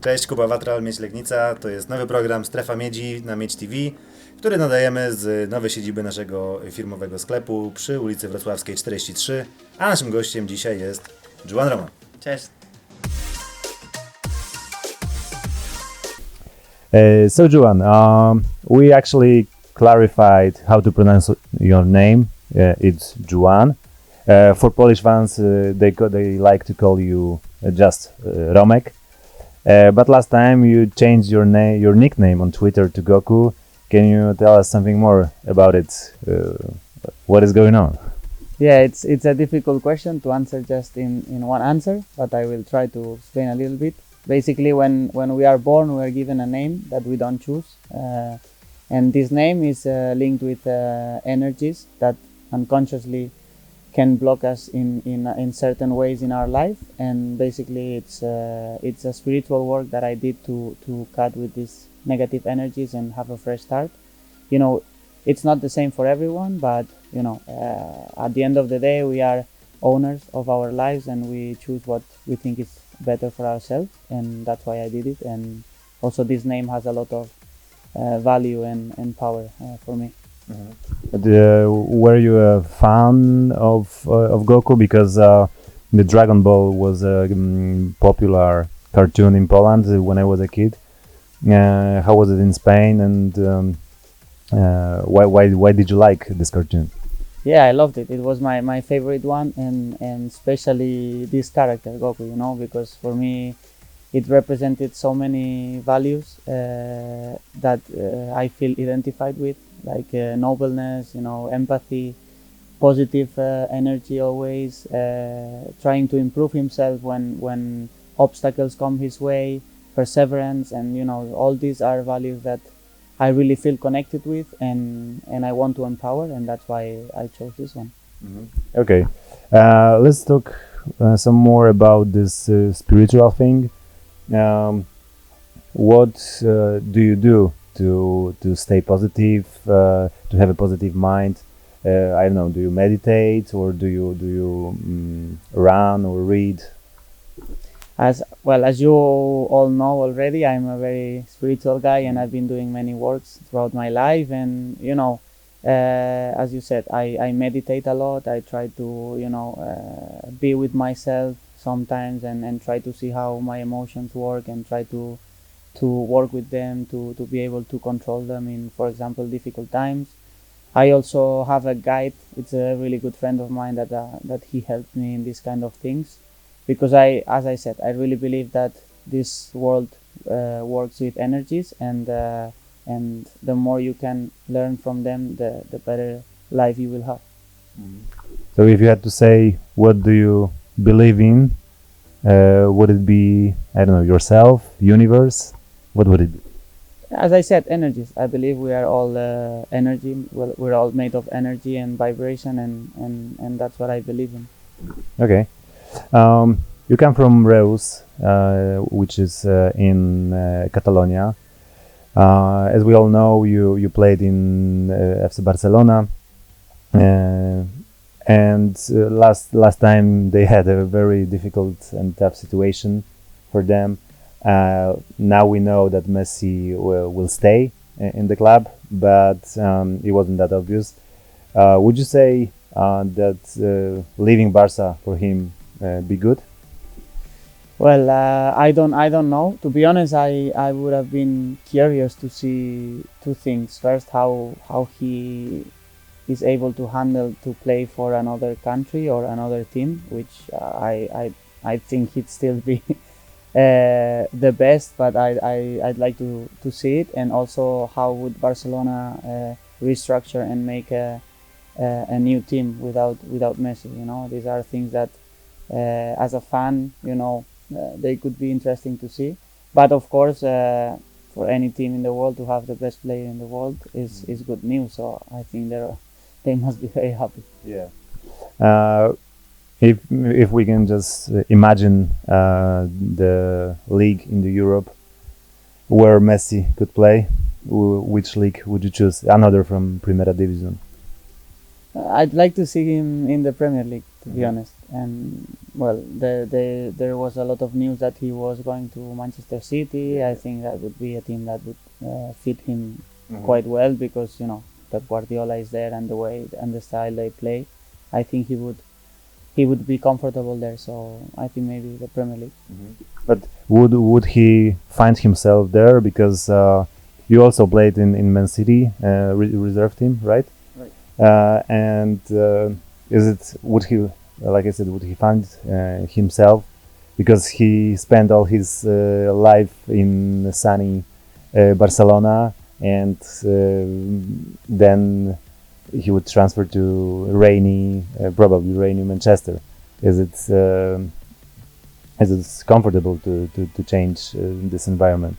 Cześć, Kuba Watral, Miedź Legnica. To jest nowy program Strefa Miedzi na Miedź TV, który nadajemy z nowej siedziby naszego firmowego sklepu przy ulicy Wrocławskiej 43, a naszym gościem dzisiaj jest Joan Roman. Cześć. So Joan, we actually clarified how to pronounce your name. It's Joan. For Polish fans, they like to call you just Romek. But last time you changed your nickname on Twitter to Goku. Can you tell us something more about it? What is going on? Yeah, it's a difficult question to answer just in one answer, but I will try to explain a little bit. Basically, when we are born, we are given a name that we don't choose, and this name is linked with energies that unconsciously can block us in certain ways in our life. And basically, it's a spiritual work that I did to cut with these negative energies and have a fresh start. You know, it's not the same for everyone, but you know, at the end of the day, we are owners of our lives and we choose what we think is better for ourselves, and that's why I did it. And also this name has a lot of value and power for me. Mm-hmm. Were you a fan of Goku? Because the Dragon Ball was a popular cartoon in Poland when I was a kid. How was it in Spain, and why did you like this cartoon? Yeah, I loved it. It was my favorite one, and especially this character, Goku, you know, because for me it represented so many values that I feel identified with, like nobleness, you know, empathy, positive energy always, trying to improve himself when obstacles come his way, perseverance, and you know, all these are values that I really feel connected with, and I want to empower, and that's why I chose this one. Mm-hmm. Okay, let's talk some more about this spiritual thing. What do you do to stay positive, to have a positive mind? I don't know. Do you meditate, or do you run or read? As you all know already, I'm a very spiritual guy, and I've been doing many works throughout my life. And you know, as you said, I meditate a lot. I try to, you know, be with myself sometimes and try to see how my emotions work, and try to work with them to be able to control them in, for example, difficult times. I also have a guide. It's a really good friend of mine that he helped me in these kind of things. Because as I said, I really believe that this world works with energies, and the more you can learn from them, the better life you will have. So if you had to say, what do you believe in? Would it be, I don't know, yourself, universe? What would it be? As I said, energies. I believe we are all energy. Well, we're all made of energy and vibration, and that's what I believe in. Okay. You come from Reus, which is in Catalonia. As we all know, you played in FC Barcelona, and last time they had a very difficult and tough situation for them. Now we know that Messi will stay in the club, but it wasn't that obvious. Would you say that leaving Barca for him be good? Well, I don't know. To be honest, I would have been curious to see two things. First, how he is able to handle to play for another country or another team, which I think he'd still be the best. But I'd like to see it, and also how would Barcelona restructure and make a new team without Messi. You know, these are things that as a fan, you know, they could be interesting to see. But of course, for any team in the world to have the best player in the world is good news. So I think they must be very happy. Yeah. If we can just imagine the league in the Europe where Messi could play, which league would you choose? Another from Primera Division. I'd like to see him in the Premier League, to be honest. And well, there was a lot of news that he was going to Manchester City. I think that would be a team that would fit him quite well, because Pep Guardiola is there, and the way and the style they play. I think he would be comfortable there. So I think maybe the Premier League. But would he find himself there? Because you also played in Man City reserve team, right? Right. And would he, like I said, would he find himself, because he spent all his life in sunny Barcelona, and then he would transfer to probably rainy Manchester. Is it comfortable to change this environment?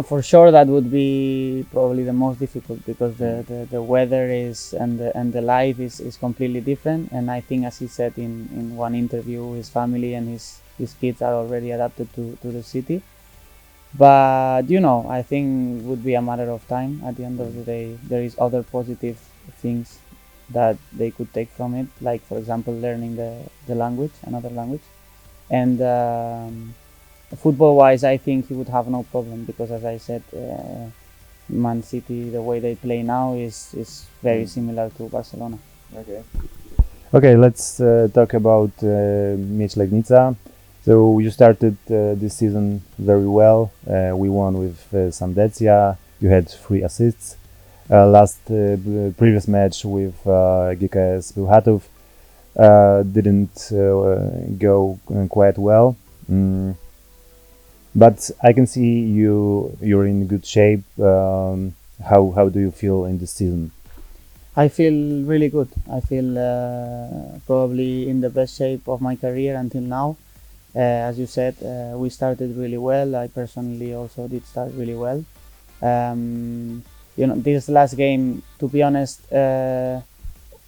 For sure, that would be probably the most difficult, because the weather is and the life is completely different. And I think, as he said in one interview, his family and his kids are already adapted to the city. But I think it would be a matter of time. At the end of the day, there is other positive things that they could take from it, like, for example, learning the language, another language. And football-wise, I think he would have no problem, because, as I said, Man City, the way they play now is very similar to Barcelona. Okay, let's talk about Miedź Legnica. So you started this season very well. We won with Sandecja. You had 3 assists. Previous match with GKS Bełchatów didn't go quite well. But I can see you're in good shape. How do you feel in this season? I feel really good. I feel probably in the best shape of my career until now. As you said, we started really well. I personally also did start really well. This last game, to be honest,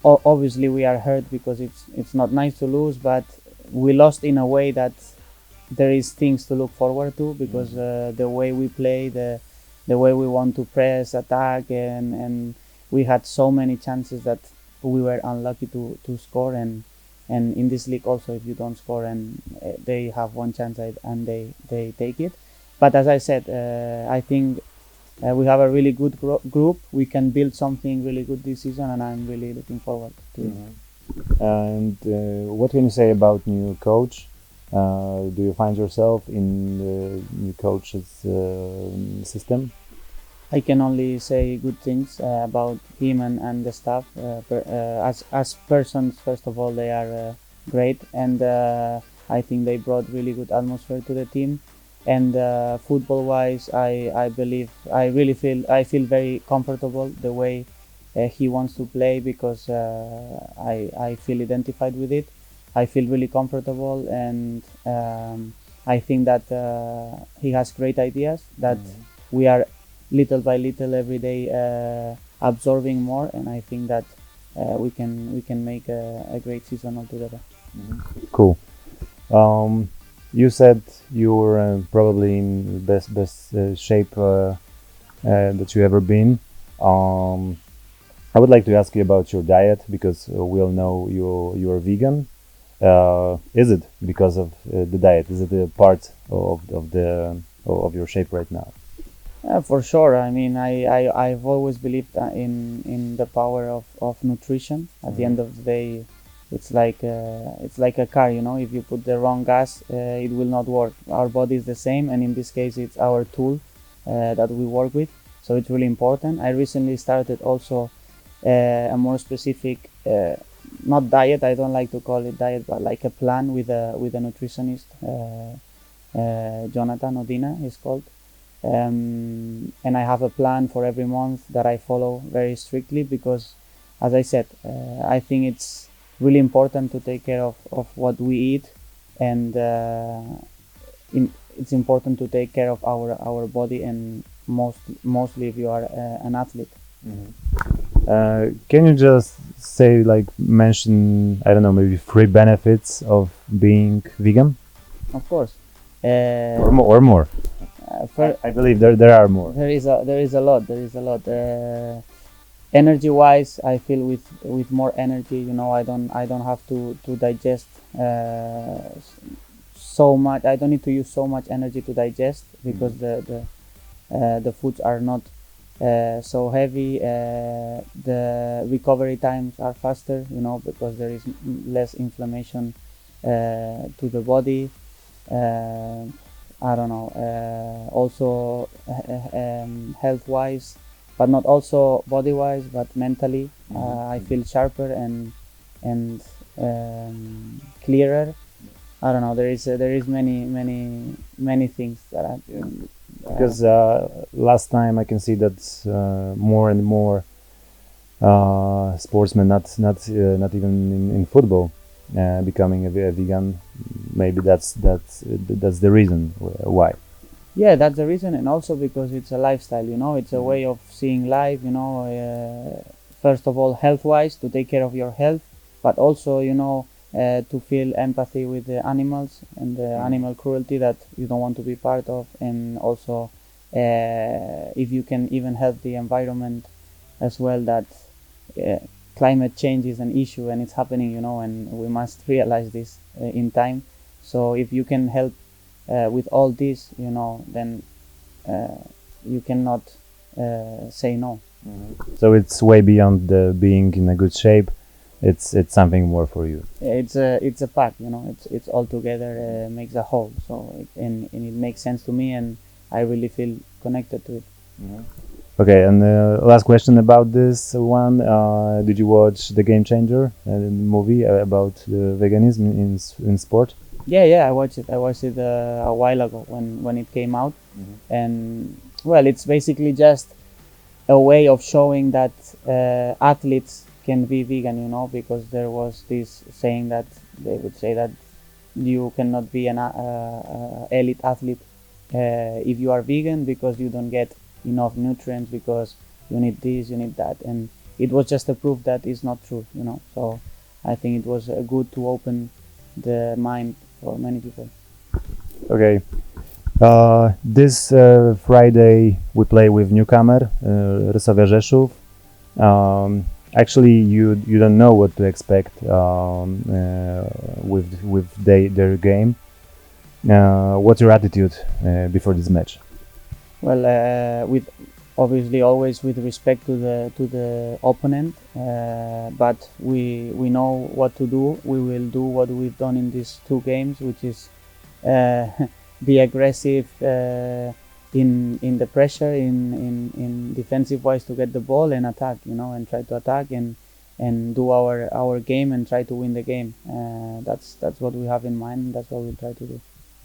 obviously we are hurt, because it's not nice to lose, but we lost in a way that there is things to look forward to, because the way we play, the way we want to press, attack, and we had so many chances that we were unlucky to score. And in this league also, if you don't score and they have one chance and they take it. But as I said, I think we have a really good group. We can build something really good this season, and I'm really looking forward to it. And what can you say about new coach? Do you find yourself in the new coach's system? I can only say good things about him and the staff. As persons, first of all, they are great, and I think they brought really good atmosphere to the team. And football-wise, I feel very comfortable the way he wants to play, because I feel identified with it. I feel really comfortable, and I think that he has great ideas that we are little by little every day absorbing more, and I think that we can make a great season altogether. Cool. You said you were probably in the best shape that you ever been. I would like to ask you about your diet, because we all know you are vegan. Is it because of the diet? Is it a part of your shape right now? For sure. I mean, I've always believed in the power of nutrition. At the end of the day, it's like a car. If you put the wrong gas, it will not work. Our body is the same, and in this case, it's our tool that we work with. So it's really important. I recently started also a more specific, not diet. I don't like to call it diet, but like a plan with a nutritionist, Jonathan Odina, he's called. And I have a plan for every month that I follow very strictly, because, as I said, I think it's really important to take care of what we eat, and it's important to take care of our body, and mostly if you are an athlete. Can you just say, mention, I don't know, maybe 3 benefits of being vegan? Of course. Or more. I believe there are more. There is a lot. energy-wise, I feel with more energy. You know, I don't have to digest so much. I don't need to use so much energy to digest because the foods are not so heavy. The recovery times are faster, you know, because there is less inflammation to the body. I don't know. Also, health-wise, but not also body-wise, but mentally, I feel sharper and clearer. I don't know. There is many things that I. Because last time I can see that more and more sportsmen, not even in football, becoming a vegan. Maybe that's the reason why. Yeah, that's the reason, and also because it's a lifestyle. You know, it's a way of seeing life. You know, first of all, health-wise, to take care of your health, but also, you know, to feel empathy with the animals and the animal cruelty that you don't want to be part of, and also if you can even help the environment as well, that climate change is an issue and it's happening, you know, and we must realize this in time. So if you can help with all this, you know, then you cannot say no. So it's way beyond being in a good shape. It's something more for you. It's a pack, you know. It's all together, makes a whole. So and it makes sense to me, and I really feel connected to it. Okay, and last question about this one. Did you watch the Game Changer movie about veganism in sport? Yeah, I watched it. I watched it a while ago when it came out, and well, it's basically just a way of showing that athletes can be vegan, you know, because there was this saying that they would say that you cannot be an elite athlete if you are vegan, because you don't get enough nutrients, because you need this, you need that, and it was just a proof that it's not true, you know. So I think it was good to open the mind for many people. Okay. This Friday we play with newcomer Rysowia Rzeszów. Actually, you don't know what to expect with their game. What's your attitude before this match? Well, with obviously always with respect to the opponent, but we know what to do. We will do what we've done in these two games, which is be aggressive in the pressure, in defensive wise, to get the ball and attack, you know, and try to attack and do our game and try to win the game. That's what we have in mind. That's what we try to do.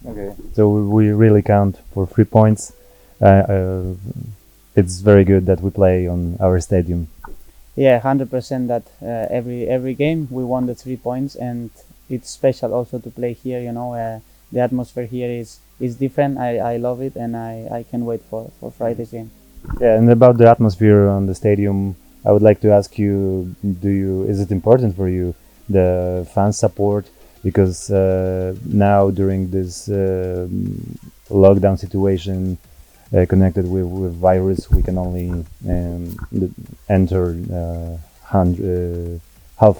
Okay. So we really count for 3 points. It's very good that we play on our stadium. Yeah, 100%. That every game we won the 3 points, and it's special also to play here. You know, the atmosphere here is different. I love it, and I can wait for Friday's game. Yeah, and about the atmosphere on the stadium, I would like to ask you: is it important for you, the fan support? Because now during this lockdown situation, connected with virus, we can only enter half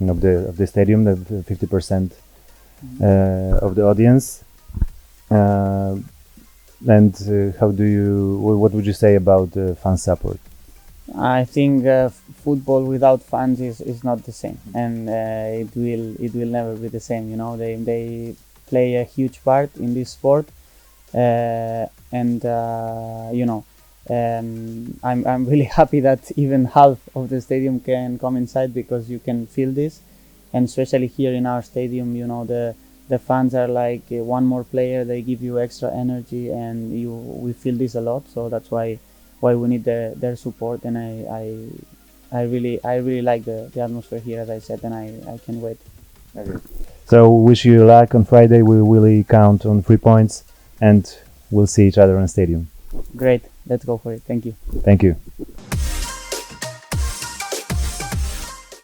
of the stadium, the 50% of the audience. And what would you say about fan support? I think football without fans is not the same, and it will never be the same. You know, they play a huge part in this sport, and you know, I'm really happy that even half of the stadium can come inside, because you can feel this, and especially here in our stadium, you know, the fans are like one more player. They give you extra energy, and we feel this a lot. So that's why we need their support, and I really like the atmosphere here, as I said, and I can't wait. Okay. So wish you luck on Friday. We really count on 3 points, and we'll see each other on stadium. Great, let's go for it. Thank you. Thank you.